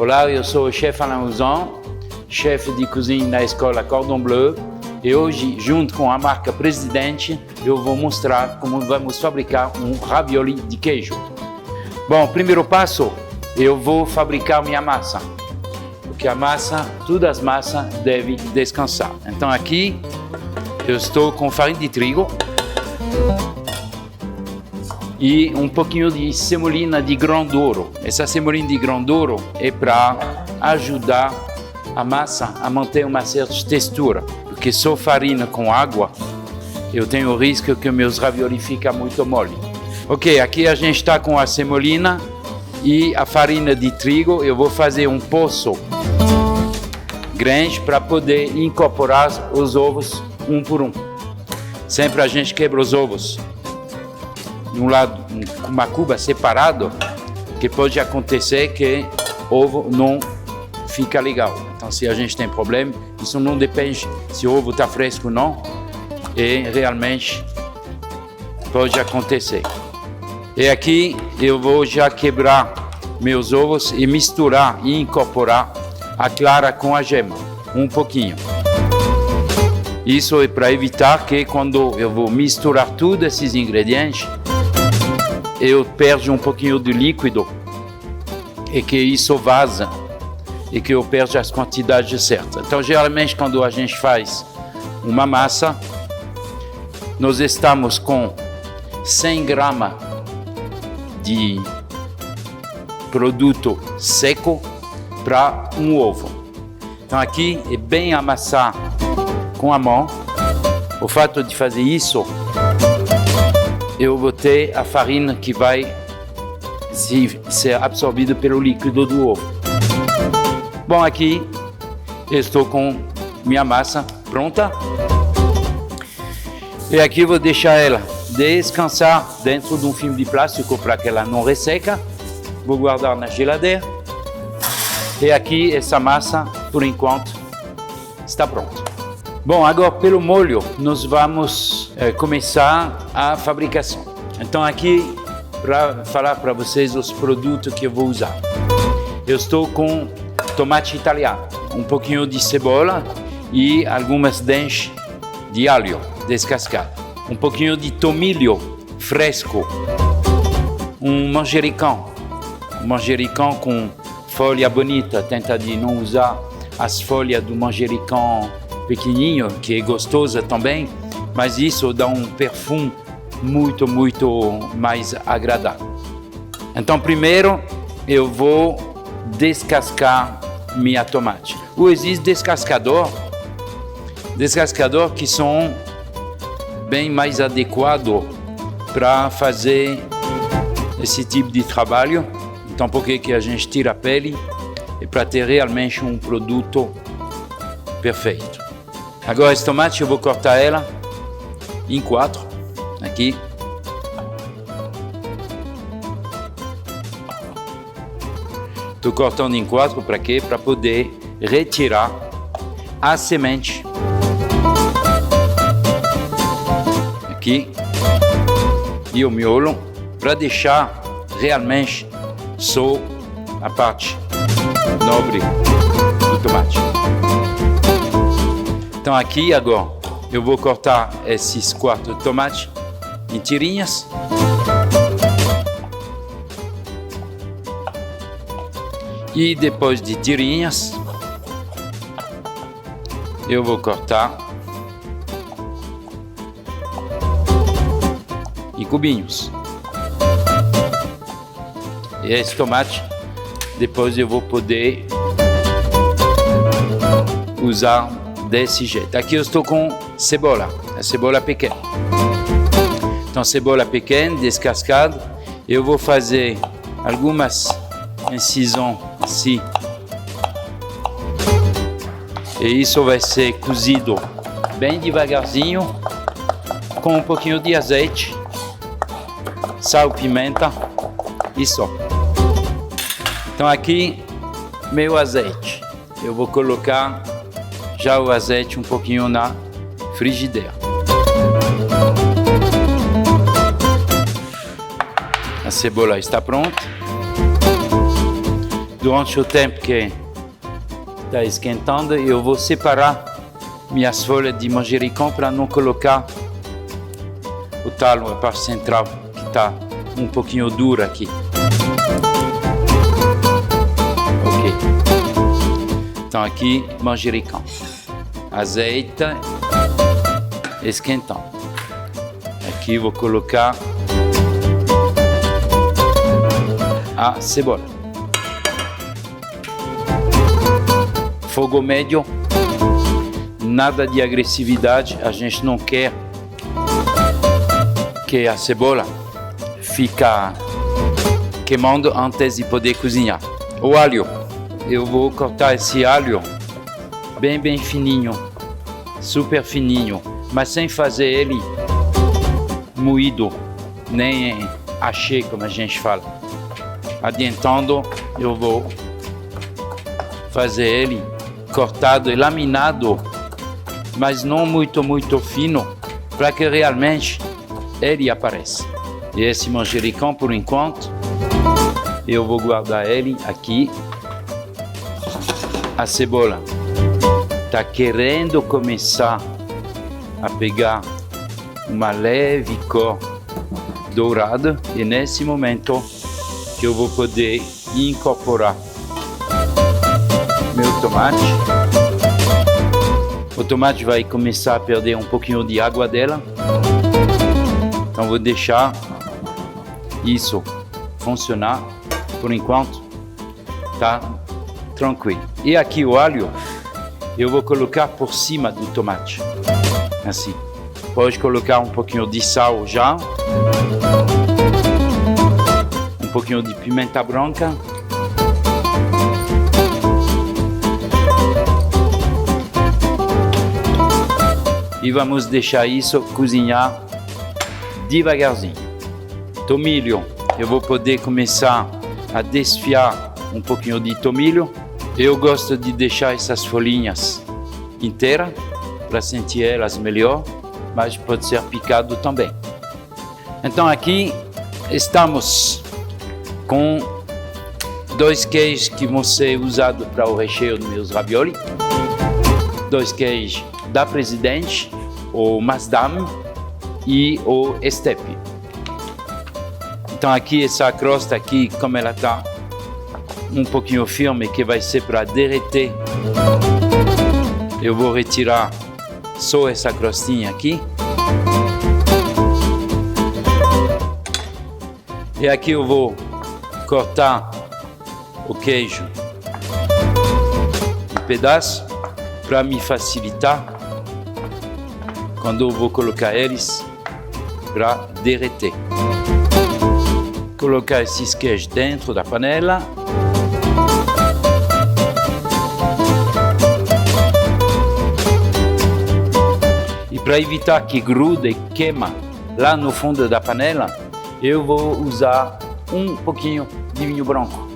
Olá, eu sou o chefe Alain Ouzan, chefe de cozinha na escola Cordon Bleu. E hoje, junto com a marca Presidente, eu vou mostrar como vamos fabricar um ravioli de queijo. Bom, primeiro passo, eu vou fabricar minha massa. Porque a massa, todas as massas devem descansar. Então aqui, eu estou com farinha de trigo e um pouquinho de semolina de grão douro. Essa semolina de grão douro é para ajudar a massa a manter uma certa textura. Porque só farinha com água, eu tenho o risco que meus ravioli ficam muito mole. Ok, aqui a gente está com a semolina e a farinha de trigo. Eu vou fazer um poço grande para poder incorporar os ovos um por um. Sempre a gente quebra os ovos de um lado com uma cuba separado, que pode acontecer que o ovo não fica legal. Então, se a gente tem problema, isso não depende se o ovo está fresco ou não, e realmente pode acontecer. E aqui eu vou já quebrar meus ovos e misturar e incorporar a clara com a gema, um pouquinho. Isso é para evitar que quando eu vou misturar todos esses ingredientes, eu perco um pouquinho de líquido e que isso vaza e que eu perco as quantidades certas. Então, geralmente, quando a gente faz uma massa, nós estamos com 100 gramas de produto seco para um ovo. Então, aqui é bem amassar com a mão. O fato de fazer isso, eu vou ter a farinha que vai ser absorvida pelo líquido do ovo. Bom, aqui eu estou com minha massa pronta. E aqui eu vou deixar ela descansar dentro de um filme de plástico para que ela não resseca. Vou guardar na geladeira. E aqui essa massa, por enquanto, está pronta. Bom, agora pelo molho, nós vamos começar a fabricação. Então aqui, para falar para vocês os produtos que eu vou usar. Eu estou com tomate italiano, um pouquinho de cebola e algumas dentes de alho descascado. Um pouquinho de tomilho fresco. Um manjericão com folha bonita. Tenta de não usar as folhas do manjericão pequenininho, que é gostosa também, mas isso dá um perfume muito mais agradável. Então, primeiro eu vou descascar minha tomate. Ou existe descascador que são bem mais adequados para fazer esse tipo de trabalho. Então, por que a gente tira a pele? É para ter realmente um produto perfeito. Agora, esse tomate eu vou cortar ela em 4, aqui. Estou cortando em 4 para quê? Para poder retirar a semente. Aqui. E o miolo, para deixar realmente só a parte nobre do tomate. Então aqui agora eu vou cortar esses 4 tomates em tirinhas. E depois de tirinhas, eu vou cortar em cubinhos. E esse tomate, depois eu vou poder usar desse jeito. Aqui eu estou com cebola, a cebola pequena. Então, cebola pequena, descascada. Eu vou fazer algumas incisões assim. E isso vai ser cozido bem devagarzinho, com um pouquinho de azeite, sal, pimenta e só. Então aqui, meu azeite. Eu vou colocar já o azeite um pouquinho na frigideira. A cebola está pronta. Durante o tempo que está esquentando, eu vou separar minhas folhas de manjericão para não colocar o talo, a parte central, que está um pouquinho dura aqui. Ok. Então aqui, manjericão. Azeite esquentando. Aqui vou colocar a cebola. Fogo médio, nada de agressividade, a gente não quer que a cebola fica queimando antes de poder cozinhar. O alho, eu vou cortar esse alho bem fininho, super fininho, mas sem fazer ele moído, nem haché, como a gente fala. Adiantando, eu vou fazer ele cortado e laminado, mas não muito fino, para que realmente ele apareça. E esse manjericão, por enquanto, eu vou guardar ele aqui. A cebola está querendo começar a pegar uma leve cor dourada, e nesse momento que eu vou poder incorporar meu tomate. O tomate vai começar a perder um pouquinho de água dela, então vou deixar isso funcionar por enquanto, tá tranquilo. E aqui o alho eu vou colocar por cima do tomate, assim. Pode colocar um pouquinho de sal já, um pouquinho de pimenta branca, e vamos deixar isso cozinhar devagarzinho. Tomilho, eu vou poder começar a desfiar um pouquinho de tomilho. Eu gosto de deixar essas folhinhas inteiras para sentir elas melhor, mas pode ser picado também. Então aqui estamos com 2 queijos que vão ser usados para o recheio dos meus ravioli. 2 queijos da Presidente, o Masdam e o Estepe. Então aqui essa crosta aqui, como ela está um pouquinho firme, que vai ser para derreter, eu vou retirar só essa crostinha aqui. E aqui eu vou cortar o queijo em pedaços para me facilitar quando eu vou colocar eles para derreter. Colocar esses queijos dentro da panela. E para evitar que grude e queima lá no fundo da panela, eu vou usar um pouquinho de vinho branco.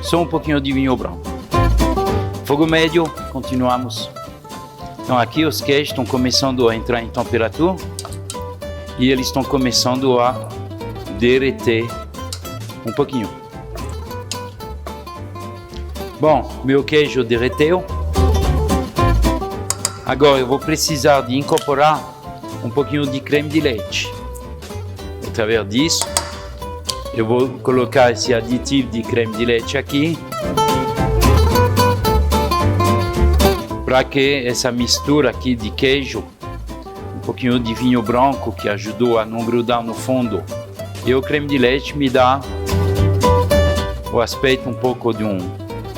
Só um pouquinho de vinho branco. Fogo médio, continuamos. Então aqui os queijos estão começando a entrar em temperatura e eles estão começando a derreter um pouquinho. Bom, meu queijo derreteu. Agora eu vou precisar de incorporar um pouquinho de creme de leite. Através disso, eu vou colocar esse aditivo de creme de leite aqui, para que essa mistura aqui de queijo, um pouquinho de vinho branco que ajudou a não grudar no fundo, e o creme de leite me dá o aspecto um pouco de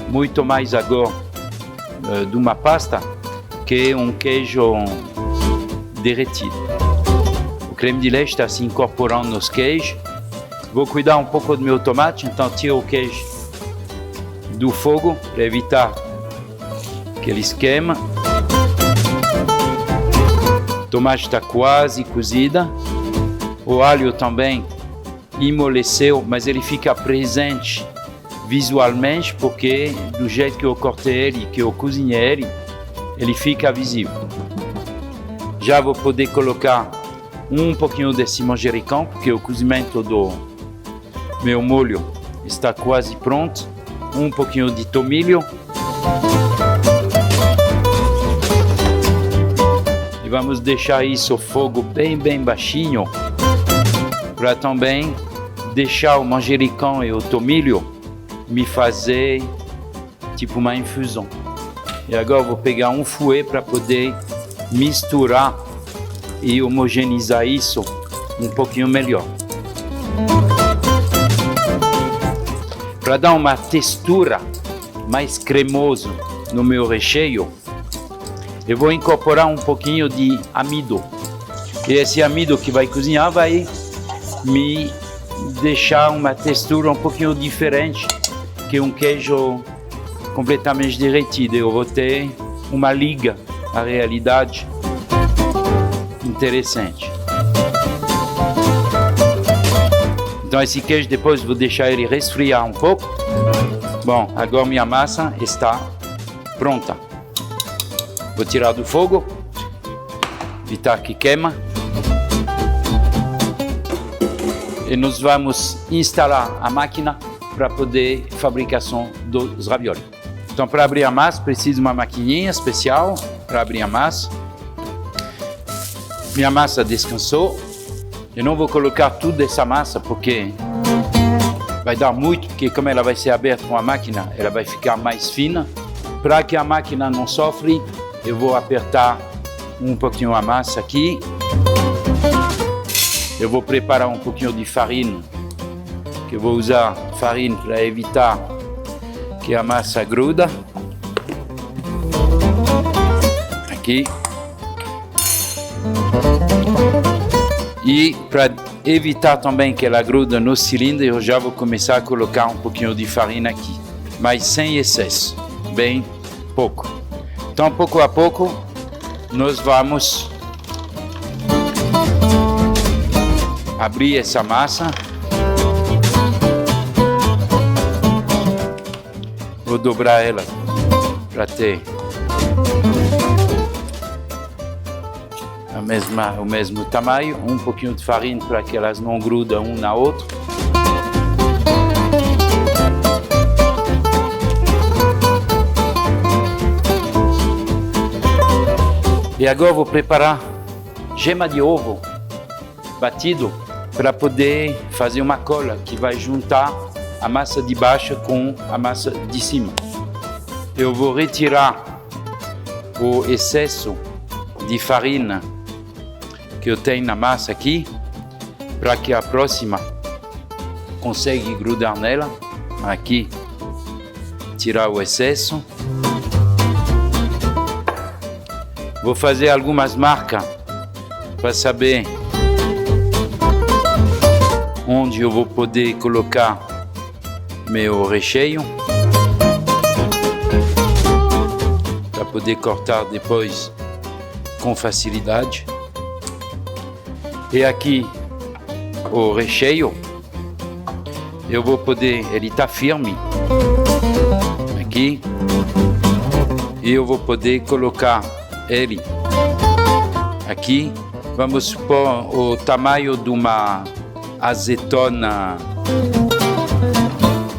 muito mais agora de uma pasta que um queijo derretido. O creme de leite está se incorporando nos queijos. Vou cuidar um pouco do meu tomate, então tiro o queijo do fogo para evitar que ele esquema. O tomate está quase cozida. O alho também amoleceu, mas ele fica presente visualmente porque do jeito que eu cortei ele, que eu cozinhei ele fica visível. Já vou poder colocar um pouquinho desse manjericão, porque o cozimento do meu molho está quase pronto. um pouquinho de tomilho. E vamos deixar isso ao fogo bem baixinho, para também deixar o manjericão e o tomilho me fazer tipo uma infusão. E agora eu vou pegar um fouet para poder misturar e homogeneizar isso um pouquinho melhor. Para dar uma textura mais cremosa no meu recheio, eu vou incorporar um pouquinho de amido. E esse amido que vai cozinhar vai me deixar uma textura um pouquinho diferente que um queijo completamente derretido. Eu vou ter uma liga à realidade interessante. Então esse queijo depois vou deixar ele resfriar um pouco. Bom, agora minha massa está pronta. Vou tirar do fogo, evitar que queima. E nós vamos instalar a máquina para poder fabricação dos ravioli. Então, para abrir a massa, preciso de uma maquininha especial para abrir a massa. Minha massa descansou. Eu não vou colocar tudo dessa massa porque vai dar muito, porque como ela vai ser aberta com a máquina, ela vai ficar mais fina. Para que a máquina não sofre, eu vou apertar um pouquinho a massa aqui. Eu vou preparar um pouquinho de farinha, que eu vou usar farinha para evitar que a massa gruda. Aqui. E para evitar também que ela gruda no cilindro, eu já vou começar a colocar um pouquinho de farinha aqui, mas sem excesso, bem pouco. Então, pouco a pouco, nós vamos abrir essa massa. Vou dobrar ela para ter o mesmo tamanho. Um pouquinho de farinha para que elas não grudam um na outra. E agora vou preparar gema de ovo batido para poder fazer uma cola que vai juntar a massa de baixo com a massa de cima. Eu vou retirar o excesso de farinha que eu tenho na massa aqui, para que a próxima consiga grudar nela. Aqui, tirar o excesso. Vou fazer algumas marcas para saber onde eu vou poder colocar meu recheio, para poder cortar depois com facilidade. E aqui o recheio, eu vou poder, ele está firme aqui, e eu vou poder colocar ele aqui. Vamos supor o tamanho de uma azeitona,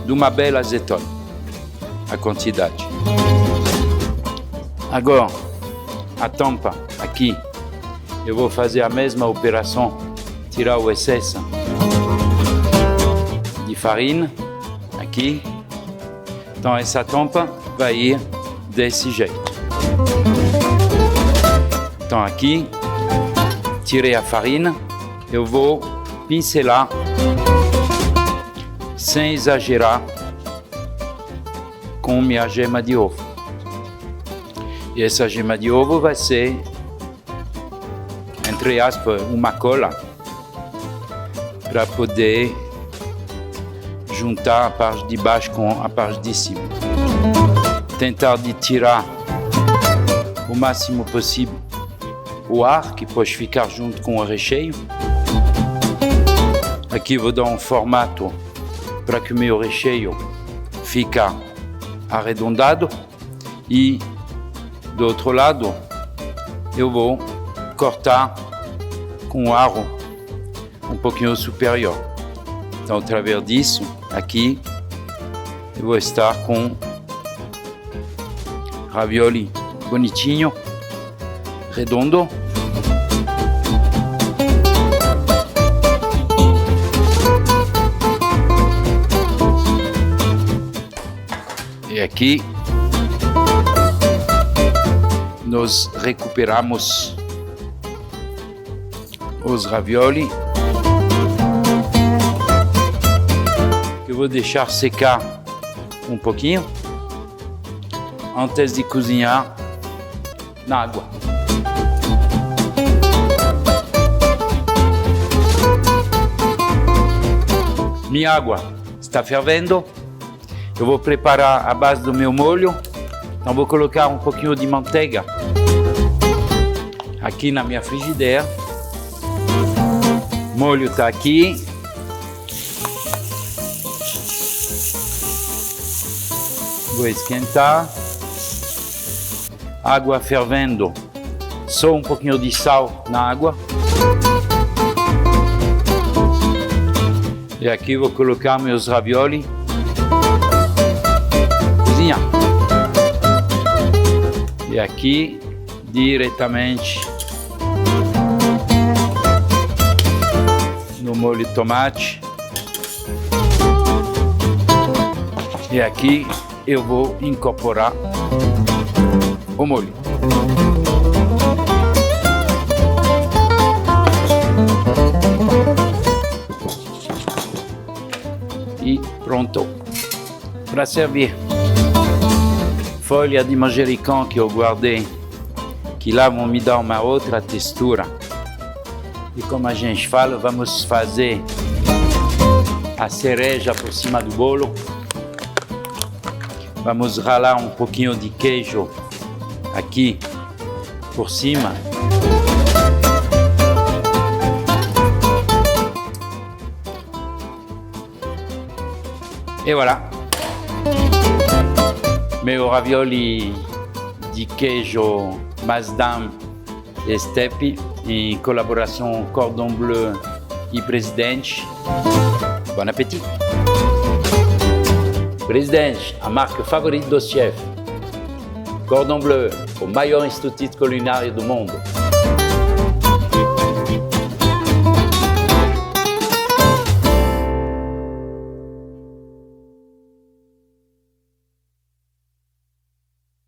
de uma bela azeitona, a quantidade. Agora, a tampa aqui, eu vou fazer a mesma operação, tirar o excesso de farinha aqui. Então essa tampa vai ir desse jeito. Então aqui, tirei a farinha, eu vou pincelar sem exagerar com minha gema de ovo. E essa gema de ovo vai ser, entre aspas, uma cola para poder juntar a parte de baixo com a parte de cima. Tentar de tirar o máximo possível o ar que pode ficar junto com o recheio. Aqui vou dar um formato para que o meu recheio fique arredondado, e do outro lado eu vou cortar com o aro um pouquinho superior. Então, através disso, aqui, Eu vou estar com ravioli bonitinho, redondo. E aqui nós recuperamos os ravioli. Eu vou deixar secar um pouquinho antes de cozinhar na água. Minha água está fervendo. Eu vou preparar a base do meu molho. Então vou colocar um pouquinho de manteiga aqui na minha frigideira. O molho está aqui. Vou esquentar. Água fervendo. Só um pouquinho de sal na água. E aqui vou colocar meus ravioli. Cozinhar. E aqui diretamente no molho de tomate. E aqui eu vou incorporar o molho. E pronto para servir. Folha de manjericão que eu guardei, que lá vão me dar uma outra textura. E como a gente fala, vamos fazer a cereja por cima do bolo. Vamos ralar um pouquinho de queijo aqui por cima. E voilà. Meu ravioli de queijo Maasdam e Steppe em colaboração Cordon Bleu e Presidente. Bon appétit! Presidente, a marca favorita dos chefs. Cordon Bleu, o maior instituto culinário do mundo.